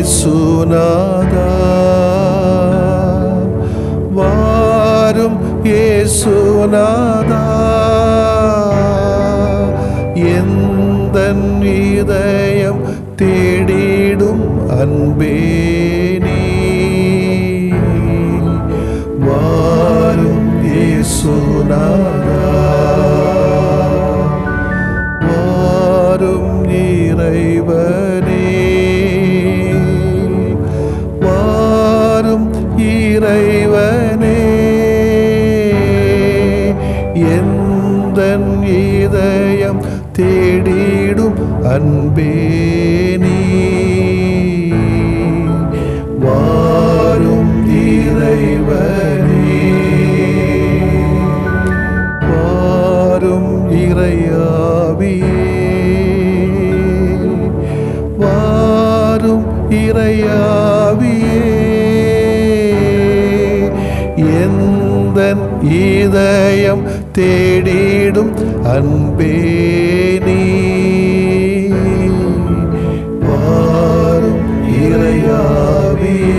இயேசுநாதா வாரும் இயேசுநாதா எந்தன் இதயம் தேடிடும் அன்பே நீ வாரும் இயேசுநாதா வாரும் இறைவனே வாரும் இறைவனே எந்தன் இதயம் தேடிடும் அன்பே நீ வாரும் இறைவனே வாரும் இறையாவியே வாரும் இறையாவியே எந்தன் இதயம் தேடிடும் அன்பே நீ வாரும் இறையாவியே.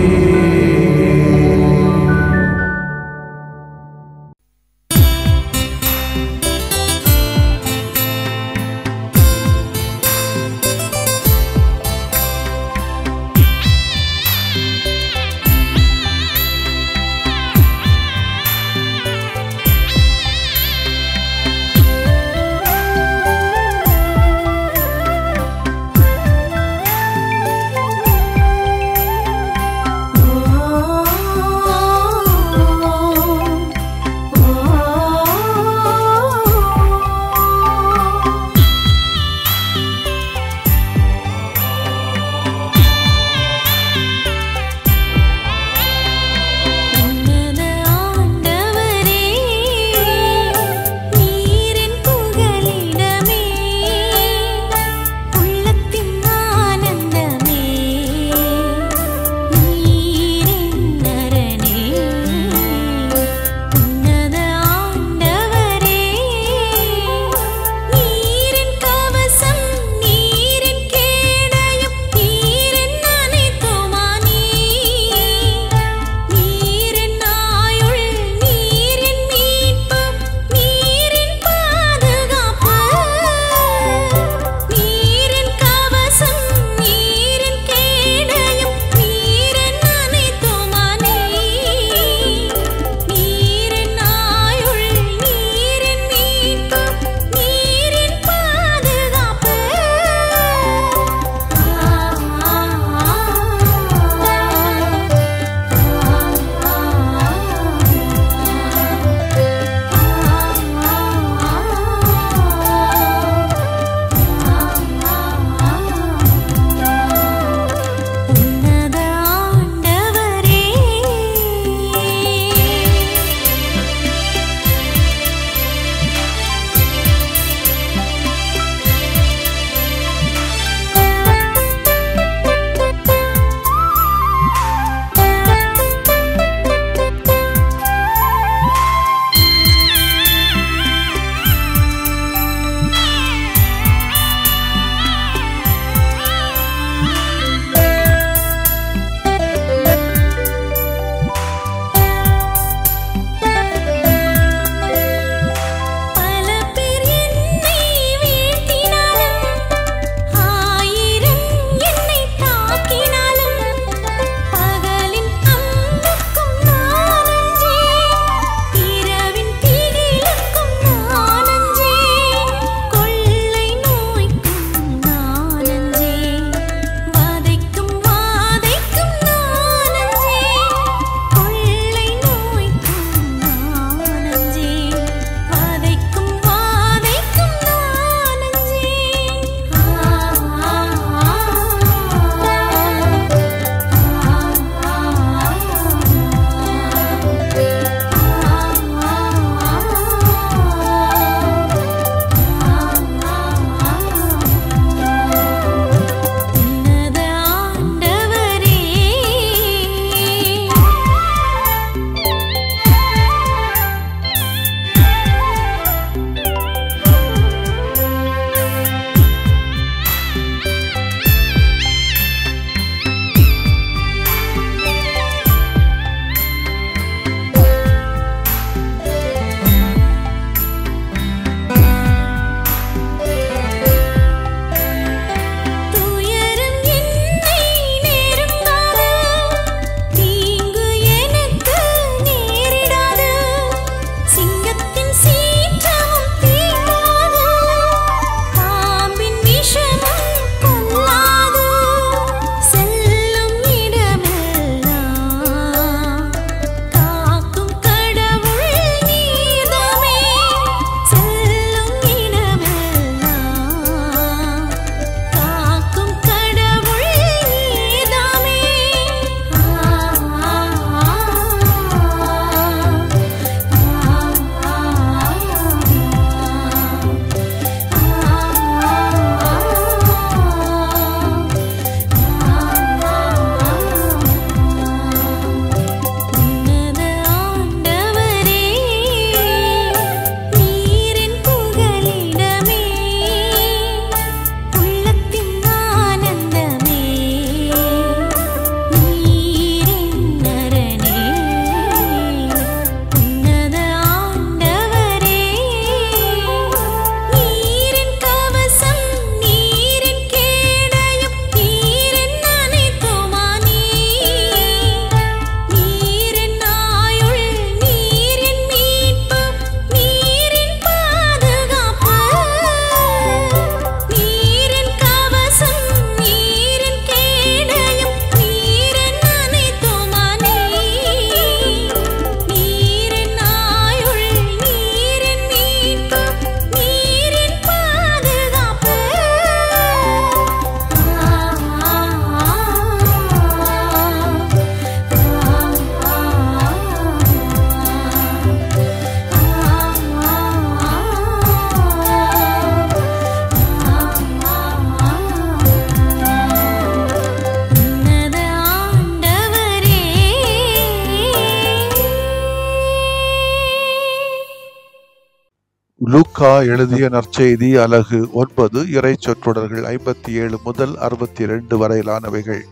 லூக்கா எழுதிய நற்செய்தி அலகு 9 இறை சொற்றொடர்கள் 57 முதல் 62 வரையிலானவைகள்.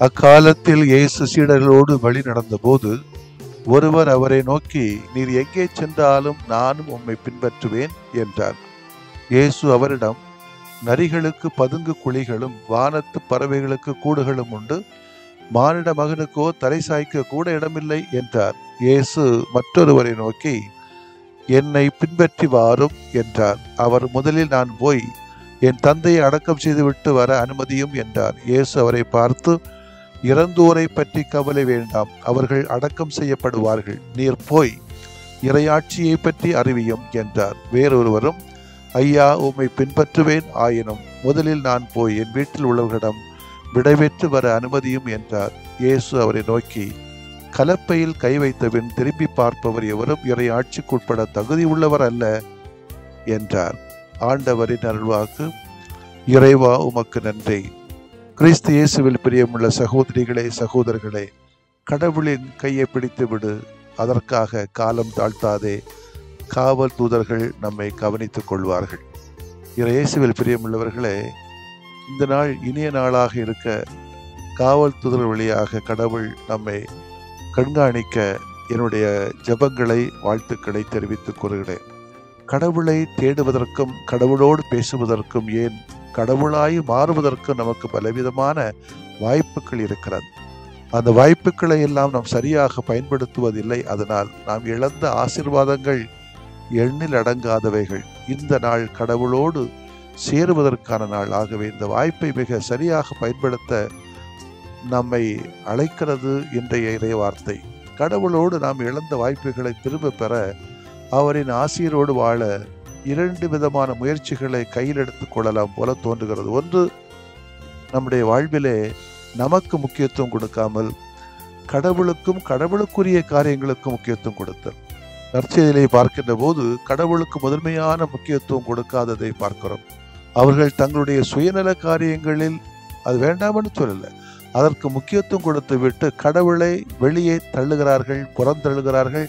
அக்காலத்தில் இயேசு சீடர்களோடு வழி நடந்தபோது ஒருவர் அவரை நோக்கி, நீர் எங்கே சென்றாலும் நானும் உம்மை பின்பற்றுவேன் என்றார். இயேசு அவரிடம், நரிகளுக்கு பதுங்கு குழிகளும் வானத்து பறவைகளுக்கு கூடுகளும் உண்டு, மானிட மகனுக்கோ தலை சாய்க்க கூட இடமில்லை என்றார். இயேசு மற்றொருவரை நோக்கி, என்னை பின்பற்றி வாரும் என்றார். அவர், முதலில் நான் போய் என் தந்தையை அடக்கம் செய்துவிட்டு வர அனுமதியும் என்றார். இயேசு அவரை பார்த்து, இறந்தோரை பற்றி கவலை வேண்டாம், அவர்கள் அடக்கம் செய்யப்படுவார்கள். நீர் போய் இறையாட்சியை பற்றி அறிவியும் என்றார். வேறொருவரும், ஐயா, உம்மை பின்பற்றுவேன், ஆயினும் முதலில் நான் போய் என் வீட்டில் உள்ளவர்களிடம் விடைபெற்று வர அனுமதியும் என்றார். இயேசு அவரை நோக்கி, கலப்பையில் கை வைத்தபின் திரும்பி பார்ப்பவர் எவரும் இறையாட்சிக்குட்பட தகுதி உள்ளவர் அல்ல என்றார். ஆண்டவரின் அருள்வாக்கு. இறைவா, உமக்கு நன்றி. கிறிஸ்து இயேசுவில் பிரியமுள்ள சகோதரிகளே, சகோதரர்களே, கடவுளின் கையை பிடித்து விடு, அதற்காக காலம் தாழ்த்தாதே. காவல் தூதர்கள் நம்மை கவனித்துக் கொள்வார்கள். இயேசுவில் பிரியமுள்ளவர்களே, இந்த நாள் இனிய நாளாக இருக்க காவல் தூதர்கள் வழியாக கடவுள் நம்மை கண்காணிக்க என்னுடைய ஜெபங்களை, வாழ்த்துக்களை தெரிவித்துக் கொள்கிறேன். கடவுளை தேடுவதற்கும் கடவுளோடு பேசுவதற்கும், ஏன் கடவுளாய் மாறுவதற்கு நமக்கு பலவிதமான வாய்ப்புகள் இருக்கிறது. அந்த வாய்ப்புகளை எல்லாம் நாம் சரியாக பயன்படுத்துவதில்லை. அதனால் நாம் இழந்த ஆசீர்வாதங்கள் எண்ணில் அடங்காதவைகள். இந்த நாள் கடவுளோடு சேருவதற்கான நாள். ஆகவே இந்த வாய்ப்பை மிக சரியாக பயன்படுத்த நம்மை அழைக்கிறது இன்றைய இறை வார்த்தை. கடவுளோடு நாம் இழந்த வாய்ப்புகளை திரும்ப பெற, அவரின் ஆசீரோடு வாழ 2 விதமான முயற்சிகளை கையில் எடுத்துக் கொள்ளலாம் போல தோன்றுகிறது. ஒன்று, நம்முடைய வாழ்விலே நமக்கு முக்கியத்துவம் கொடுக்காமல் கடவுளுக்கும் கடவுளுக்குரிய காரியங்களுக்கும் முக்கியத்துவம் கொடுத்தல். நற்செய்தியை பார்க்கின்ற போது கடவுளுக்கு முதன்மையான முக்கியத்துவம் கொடுக்காததை பார்க்கிறோம். அவர்கள் தங்களுடைய சுயநல காரியங்களில் அது வேண்டாம் என்று சொல்லல, அதற்கு முக்கியத்துவம் கொடுத்து விட்டு கடவுளை வெளியே தள்ளுகிறார்கள், புறந்தள்ளுகிறார்கள்.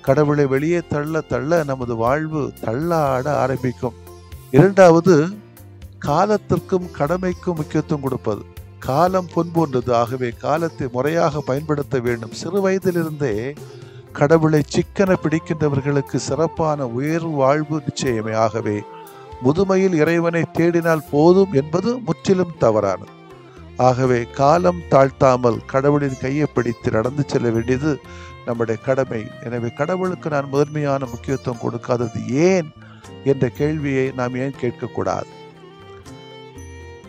கடவுளை வெளியே தள்ள தள்ள நமது வாழ்வு தள்ளாட ஆரம்பிக்கும். இரண்டாவது, காலத்திற்கும் கடமைக்கும் முக்கியத்துவம் கொடுப்பது. காலம் பொன் போன்றது, ஆகவே காலத்தை முறையாக பயன்படுத்த வேண்டும். சிறு வயதிலிருந்தே கடவுளை சிக்கன பிடிக்கின்றவர்களுக்கு சிறப்பான உயர்வு வாழ்வு நிச்சயமே. ஆகவே முதுமையில் இறைவனை தேடினால் போதும் என்பது முற்றிலும் தவறானது. ஆகவே காலம் தாழ்த்தாமல் கடவுளின் கையை பிடித்து நடந்து செல்ல வேண்டியது நம்முடைய கடமை. எனவே கடவுளுக்கு நான் முதன்மையான முக்கியத்துவம் கொடுக்காதது ஏன் என்ற கேள்வியை நாம் ஏன் கேட்கக்கூடாது?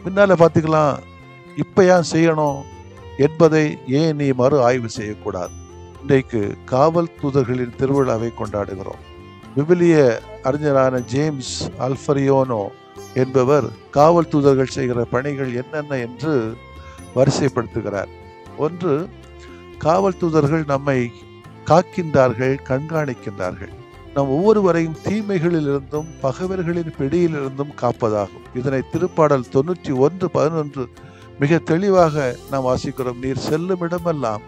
பின்னால பார்த்துக்கலாம், இப்ப ஏன் செய்யணும் என்பதை ஏன் நீ மறு ஆய்வு செய்யக்கூடாது? இன்றைக்கு காவல் தூதர்களின் திருவிழாவை கொண்டாடுகிறோம். விவிலிய அறிஞரான ஜேம்ஸ் அல்ஃபரியோனோ என்பவர் காவல் தூதர்கள் செய்கிற பணிகள் என்னென்ன என்று வரிசைப்படுத்துகிறார். ஒன்று, காவல் தூதர்கள் நம்மை காக்கின்றார்கள், கண்காணிக்கின்றார்கள். நம் ஒவ்வொருவரையும் தீமைகளிலிருந்தும் பகைவர்களின் பிடியிலிருந்தும் காப்பதாகும். இதனை திருப்பாடல் 91:11 மிக தெளிவாக நாம் வாசிக்கிறோம். நீர் செல்லும் இடமெல்லாம்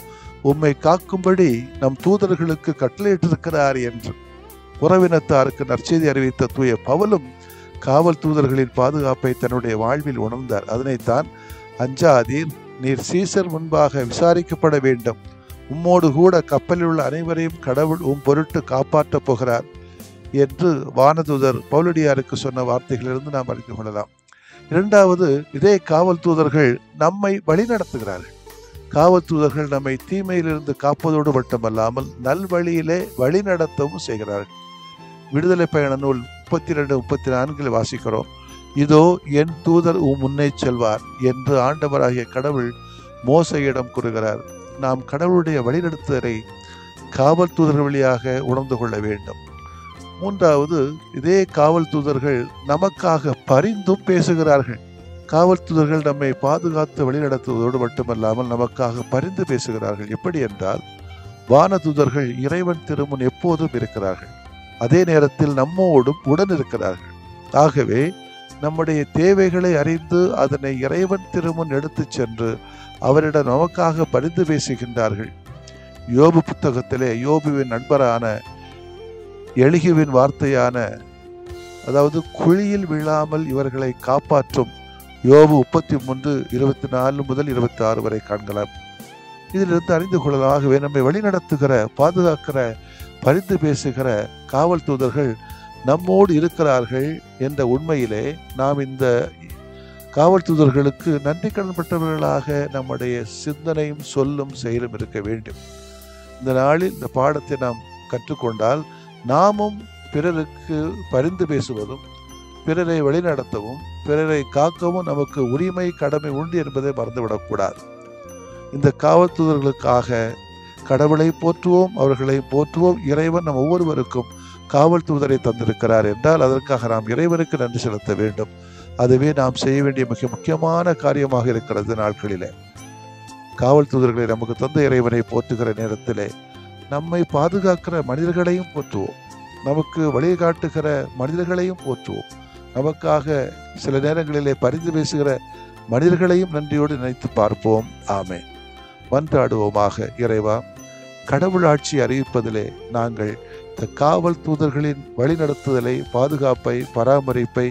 உம்மை காக்கும்படி நம் தூதர்களுக்கு கட்டளையிட்டிருக்கிறார் என்று. உறவினத்தாருக்கு நற்செய்தி அறிவித்த தூய பவுலும் காவல் தூதர்களின் பாதுகாப்பை தன்னுடைய வாழ்வில் உணர்ந்தார். அதனைத்தான், அஞ்சாதீர், நீர் சீசர் முன்பாக விசாரிக்கப்பட வேண்டும், உம்மோடு கூட கப்பலில் உள்ள அனைவரையும் கடவுள் உம் பொருட்டு காப்பாற்றப் போகிறார் என்று வானதூதர் பவுலடியாருக்கு சொன்ன வார்த்தைகளிலிருந்து நாம் அறிந்து கொள்ளலாம். இரண்டாவது, இதே காவல் தூதர்கள் நம்மை வழிநடத்துகிறார்கள். காவல் தூதர்கள் நம்மை தீமையிலிருந்து காப்பதோடு மட்டுமல்லாமல் நல்வழியிலே வழிநடத்தவும் செய்கிறார்கள். விடுதலை பயண நூல் 32-34 வாசிக்கிறோம். இதோ என் தூதர் முன்னே செல்வார் என்று ஆண்டவராகிய கடவுள் மோசையிடம் கூறுகிறார். நாம் கடவுளுடைய வழிநடத்துதலை காவல் தூதர்கள் வழியாக உணர்ந்து கொள்ள வேண்டும். மூன்றாவது, இதே காவல் தூதர்கள் நமக்காக பரிந்தும் பேசுகிறார்கள். காவல் தூதர்கள் நம்மை பாதுகாத்து வழிநடத்துவதோடு மட்டுமல்லாமல் நமக்காக பரிந்து பேசுகிறார்கள். எப்படி என்றால், வான தூதர்கள் இறைவன் திருமுன் எப்போதும் இருக்கிறார்கள், அதே நேரத்தில் நம்மோடும் உடன் இருக்கிறார்கள். ஆகவே நம்முடைய தேவைகளை அறிந்து அதனை இறைவன் திருமுன் எடுத்து சென்று அவரிடம் நமக்காக பரிந்து பேசுகின்றார்கள். யோபு புத்தகத்திலே யோபுவின் நண்பரான எலிகுவின் வார்த்தையான அதாவது குழியில் விழாமல் இவர்களை காப்பாற்றும் யோபு 33:24 முதல் 26 வரை காண்கலாம். இதிலிருந்து அறிந்து கொள்ளலாம். ஆகவே நம்மை வழிநடத்துகிற, பாதுகாக்கிற, பரிந்து பேசுகிற காவல் தூதர்கள் நம்மோடு இருக்கிறார்கள் என்ற உண்மையிலே நாம் இந்த காவல் தூதர்களுக்கு நன்றி கடன்பட்டவர்களாக நம்முடைய சிந்தனையும் சொல்லும் செயலும் இருக்க வேண்டும். இந்த நாளில் இந்த பாடத்தை நாம் கற்றுக்கொண்டால் நாமும் பிறருக்கு பரிந்து பேசுவதும், பிறரை வழிநடத்தவும், பிறரை காக்கவும் நமக்கு உரிமை, கடமை உண்டு என்பதை மறந்துவிடக்கூடாது. இந்த காவல் தூதர்களுக்காக கடவுளை போற்றுவோம், அவர்களை போற்றுவோம். இறைவன் நம் ஒவ்வொருவருக்கும் காவல் தூதரை தந்திருக்கிறார் என்றால் அதற்காக நாம் இறைவனுக்கு நன்றி செலுத்த வேண்டும். அதுவே நாம் செய்ய வேண்டிய மிக முக்கியமான காரியமாக இருக்கிறது. நாட்களிலே காவல் தூதர்களை நமக்கு தந்த இறைவனை போற்றுகிற நேரத்திலே நம்மை பாதுகாக்கிற மனிதர்களையும் போற்றுவோம், நமக்கு வழிகாட்டுகிற மனிதர்களையும் போற்றுவோம், நமக்காக சில நேரங்களிலே பரிந்து பேசுகிற மனிதர்களையும் நன்றியோடு நினைத்து பார்ப்போம். ஆமென். மன்றாடுவோமாக. இறைவா, கடவுள் ஆட்சி அறிவிப்பதிலே நாங்கள் இந்த காவல் தூதர்களின் வழிநடத்துதலை, பாதுகாப்பை, பராமரிப்பை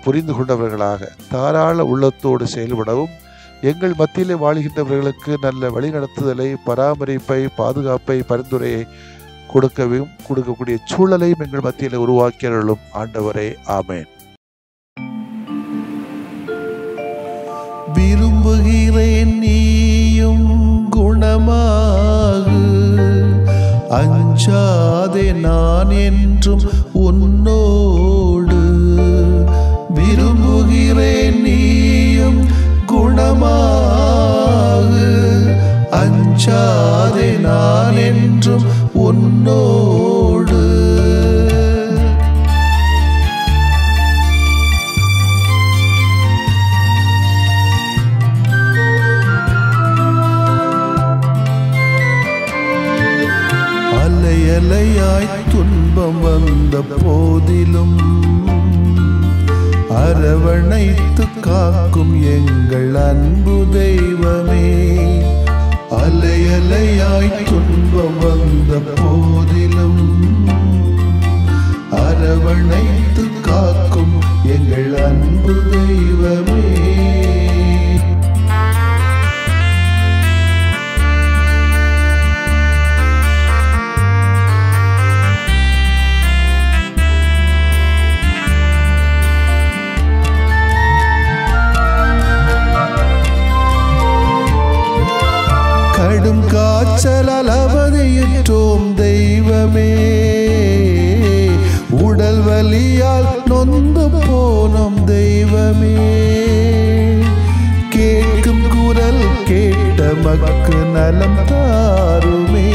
புரிந்து கொண்டவர்களாக தாராள உள்ளத்தோடு செயல்படவும், எங்கள் மத்தியிலே வாழ்கின்றவர்களுக்கு நல்ல வழிநடத்துதலை, பராமரிப்பை, பாதுகாப்பை, பரிந்துரையை கொடுக்கக்கூடிய சூழலையும் எங்கள் மத்தியில் உருவாக்கியவர்களும் ஆண்டவரே. ஆமென். விரும்புகிறேன் நீயும் குணமாகு, அஞ்சாதே நான் என்றும் உன்னோடு. விரும்புகிறேன் நீயும் குணமாகு, அஞ்சாதே நான் என்றும் உன்னோடு. அலையலையாய் துன்பம் வந்த போதிலும் அரவணைத்து காக்கும் எங்கள் அன்பு தெய்வமே. அலையலையாய் துன்பம் வந்த போதிலும் அரவணைத்து காக்கும் எங்கள் அன்பு தெய்வமே. கடும் காய்ச்சலால் அவதியுற்றோம் தெய்வமே, உடல் வலியால் நொந்து போனோம் தெய்வமே. கேட்கும் குரல் கேட்ட மக்கு நலம் தாருமே,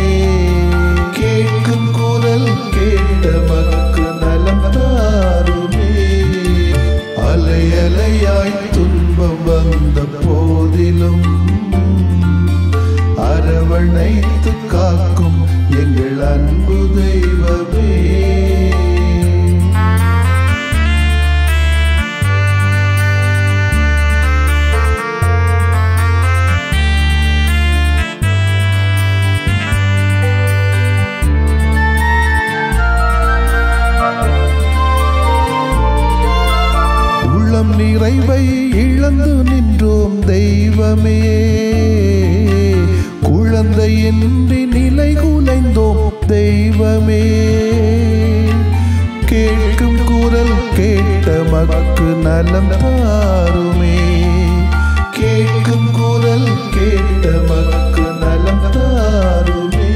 கேட்கும் குரல் கேட்ட மக்கு நலம் தாருமே. அலையலையாய் துன்பம் வந்த போதிலும் அரவணைத்து காக்கும் எங்கள் அன்பு தெய்வமே. உள்ளம் நிறைவை இழந்து நின்றோம் தெய்வமே, குழந்தையின்றி நிலை குலைந்தோம் தெய்வமே. கேட்கும் குரல் கேட்ட மக்கு நலம் தாருமே, கேட்கும் குரல் கேட்ட மக்கு நலம் தாருமே.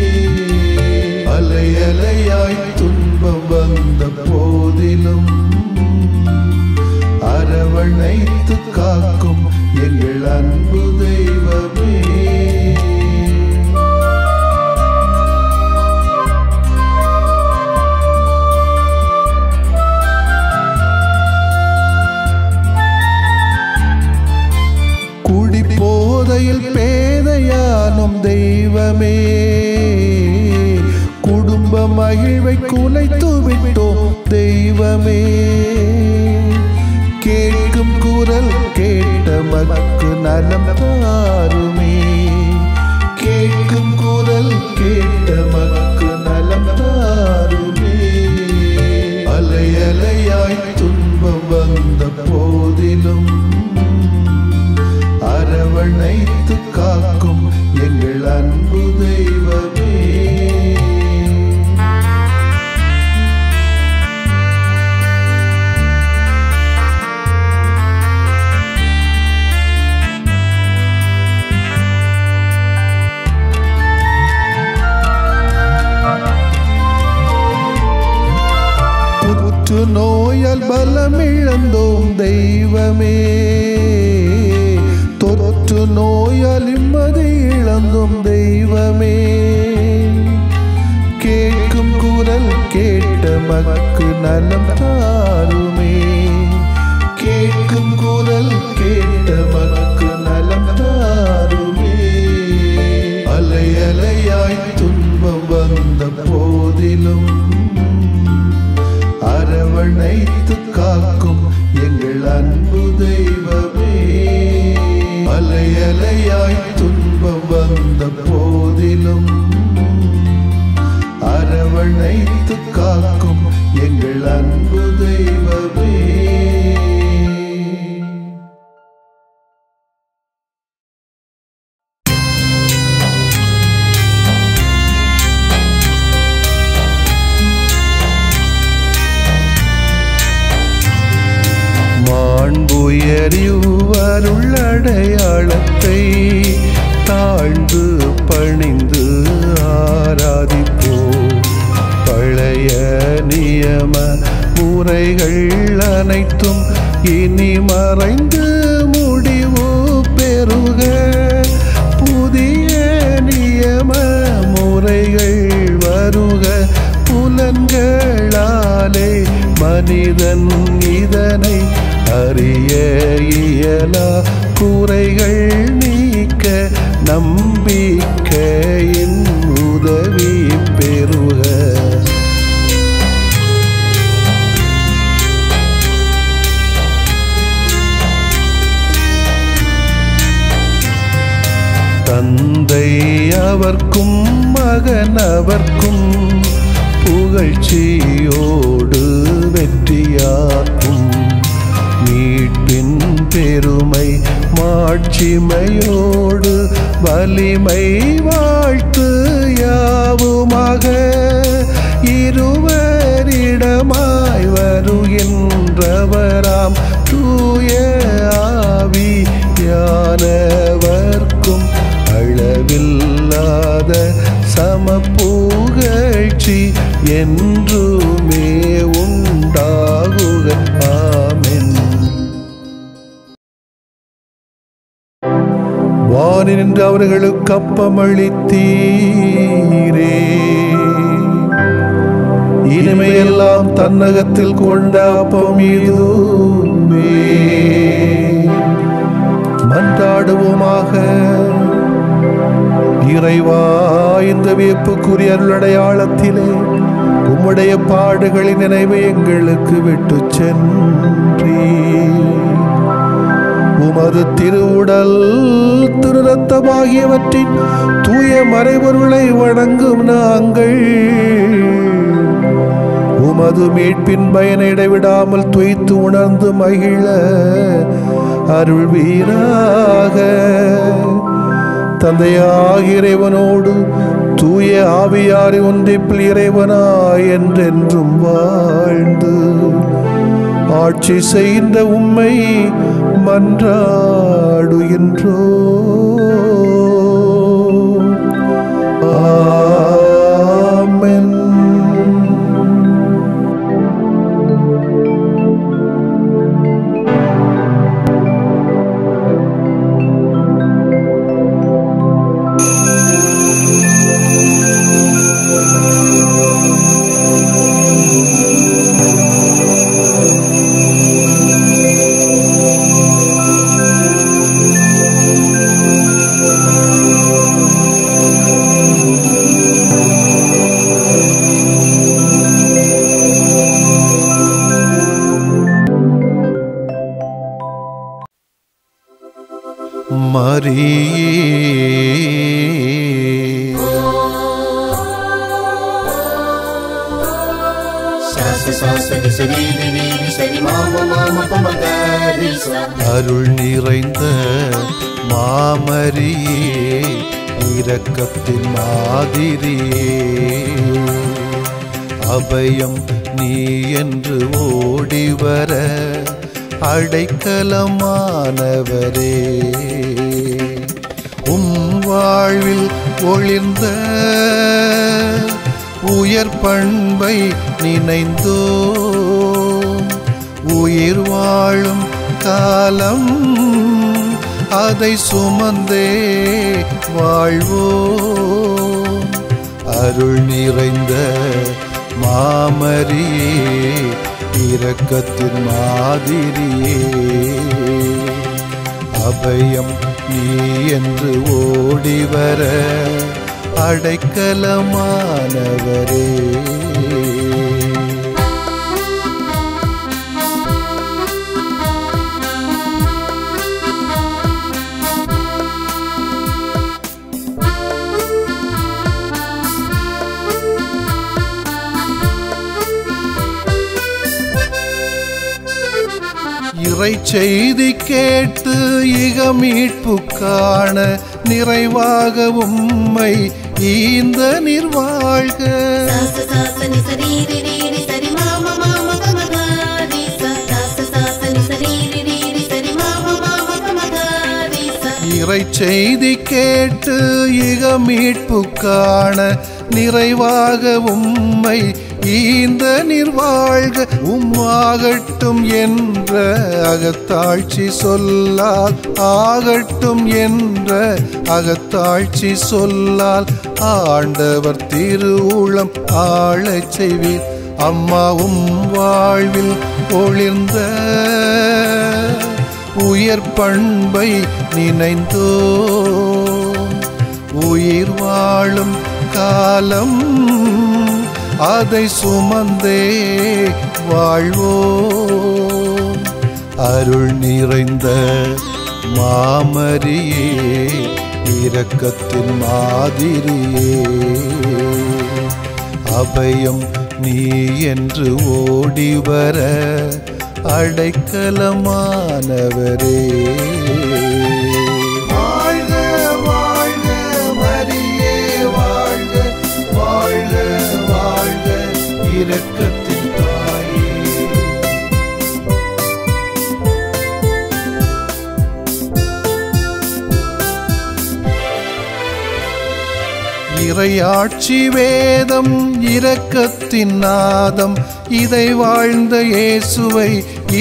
அலையலையாய் துன்பம் வந்த போதிலும் அரவணைத்து காக்கும் எங்கள் அன்பு தெய்வமே. குடிபோதையில் பேதையானும் தெய்வமே, குடும்ப மகிழ்வை குலைத்து விட்டோம் தெய்வமே. கேட்கும் குரல் கேட்ட மக்கு நலம் தாருமே, கேட்கும் குரல் கேட்ட மக்கு நலம் தாருமே. அலையலையாய் தெய்வமே, தொற்று நோயால் நிம்மதி இழந்தும் தெய்வமே, கேட்கும் குரல் கேட்ட மக்கு நலம் தாருமே, கேட்கும் குரல் கேட்ட மக்கு நலம் தாருமே. அலை அலையாய் துன்பம் வந்த போதிலும் அரவணைத்து காக்கும் எங்கள் அன்பு தெய்வமே, அலை அலையாய் துன்பம் வந்த போதிலும் அரவணைத்து காக்கும் எங்கள் அன்பு தெய்வமே. மாண்புயரிவருள்ளடையாளத்தை தாழ்ந்து பணிந்து ஆராதிப்போம். பழைய நியம முறைகள் அனைத்தும் இனி மறைந்து முடிவு பெறுக. புதிய நியம முறைகள் வருக. புலன்களாலே மனிதன் இதனை அறிய இயலா. குறைகள் நீக்க நம்பிக்கையின் உதவி பெறுக. தந்தை அவர்க்கும் மகன் அவர்க்கும் புகழ்ச்சியோடு வெற்றியாக்கும். மீட்பின் பெருமை மாட்சிமையோடு வலிமை வாழ்த்து யாவுமாக. இருவரிடமாய் வருகின்றவராம் தூய ஆவியானவர்க்கும் அளவில்லாத சமப்புகழ்ச்சி என்றுமே உண்டாகுக. ஆமென். வானில் நின்று அவர்களுக்கு அப்பமளித்தீரே, இனிமையெல்லாம் தன்னகத்தில் கொண்ட அப்பம் இதுவே. மன்றாடுவோமாக. இறைவா, இந்த வியப்புக்குரிய அருளடையாளத்திலே உம்முடைய பாடுகளின் நினைவை எங்களுக்கு விட்டு சென்றீ. உமது திருவுடல் திரு ரத்தமாகியவற்றின் தூய மறைபொருளை வணங்கும் நாங்கள் உமது மீட்பின் பயனை இடைவிடாமல் துய்த்து உணர்ந்து மகிழ அருள்வீராக. தந்தையாகிய இறைவனோடு தூய ஆவியாரை ஒன்றிப்பில் இறைவனாய் என்றென்றும் வாழ்ந்து ஆட்சி செய்கின்ற உம்மை மன்றாடுகின்றோ. ஆமென். அருள் நிறைந்த மாமரியே, இரக்கத்தின் மாதிரியே, அபயம் நீ என்று ஓடிவர அடைக்கலமானவரே. வாழ்வில் ஒளிர்ந்த உயர் பண்பை நினைந்தோ உயிர் வாழும் காலம் அதை சுமந்தே வாழ்வோம். அருள் நிறைந்த மாமரியே, இரக்கத்தின் மாதிரியே, அபயம் நீ என்று ஓடிவர அடைக்கலமானவரே. இறை செய்தி கேட்டு இக மீட்பு காண நிறைவாக உம்மை ஈந்த நிர்வாழ்க. இறை செய்தி கேட்டு இக மீட்பு காண நிறைவாக உம்மை ஈந்த நிர்வாழ்க. உம்மாகட்டும் என்ற அகத்தாட்சி சொல்லால், ஆகட்டும் என்ற அகத்தாட்சி சொல்லால் ஆண்டவர் திருவுளம் ஆளச் செய்வீர். அம்மாவும் வாழ்வில் ஒளிர்ந்த உயர் பண்பை நினைந்தோ உயிர் வாழும் காலம் அதை சுமந்தே வாழ்வோம். அருள் நிறைந்த மாமரியே, இரக்கத்தின் மாதிரியே, அபயம் நீ என்று ஓடிவர அடைக்கலமானவரே. வாழ்க வாழ்க மரியே, வாழ்க வாழ்க வாழ்க இரக்கத்தின் தாயே. இறையாட்சி வேதம் இரக்கத்தின் நாதம், இதை வாழ்ந்த இயேசுவை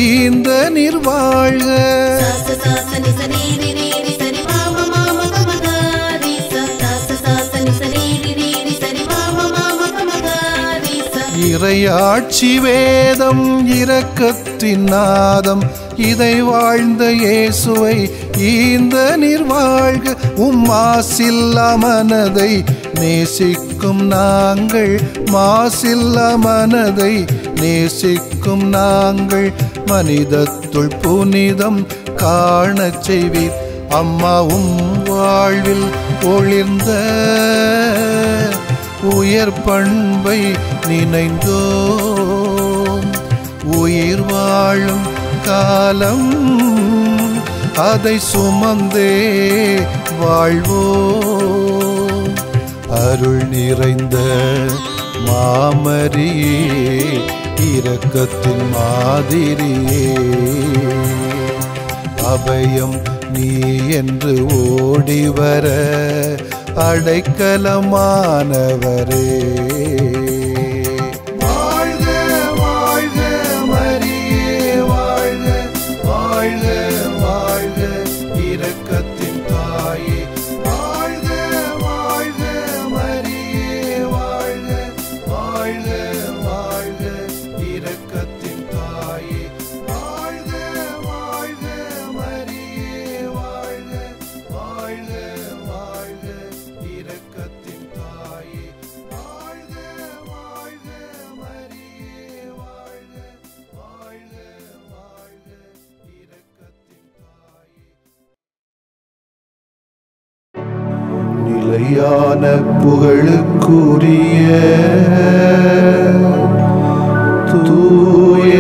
ஈந்த நிர்வாழ்க. இறையாட்சி வேதம் இரக்கத்தின் நாதம், இதை வாழ்ந்த இயேசுவை ஈந்த நிர்வாழ்க. மாசில்லா மனதை நேசிக்கும் நாங்கள், மாசில்லா மனதை நேசிக்கும் நாங்கள், மனிதத்துள் புனிதம் காணச் செய்வீர். அம்மாவும் வாழ்வில் ஒளிர்ந்த உயர் பண்பை நினைந்தோம். உயிர் வாழும் காலம் அதை சுமந்தே வாழ்வோம். அருள் நிறைந்த மாமரியே, இரக்கத்தின் மாதிரியே, அபயம் நீ என்று ஓடிவர அடைக்கலமானவரே. வாழ்க வாழ்க மரியே, வாழ்க வாழ்க வாழ்க இரக்கத்தின் தாயே. வாழ்க வாழ்க மரியே, வாழ்க வாழ்க வாழ்க இரக்கத்தின் தாயே. வாழ்க வாழ்க மரியே, வாழ்க வாழ்க வாழ்க இரக்கத்தின் தாயே. வாழ்க வாழ்க மரியே, வாழ்க வாழ்க வாழ்க இரக்கத்தின் தாயே. நிலையான புகழுக்குரிய தூய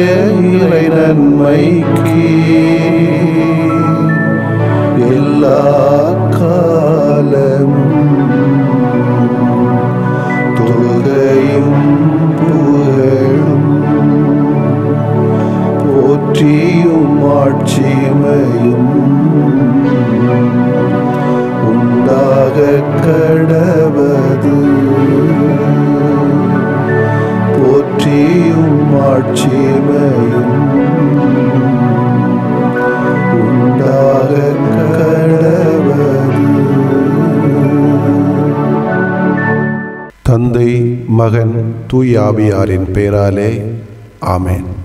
இறை நன்மைக்கு எல்லா காலமும் தொழுகையும் புகழும் போற்றியும் ஆட்சிமையும் உண்டாக கடவது. போற்றியும் ஆட்சிமையும் தந்தை, மகன், தூய ஆவியாரின் பெயராலே ஆமென்.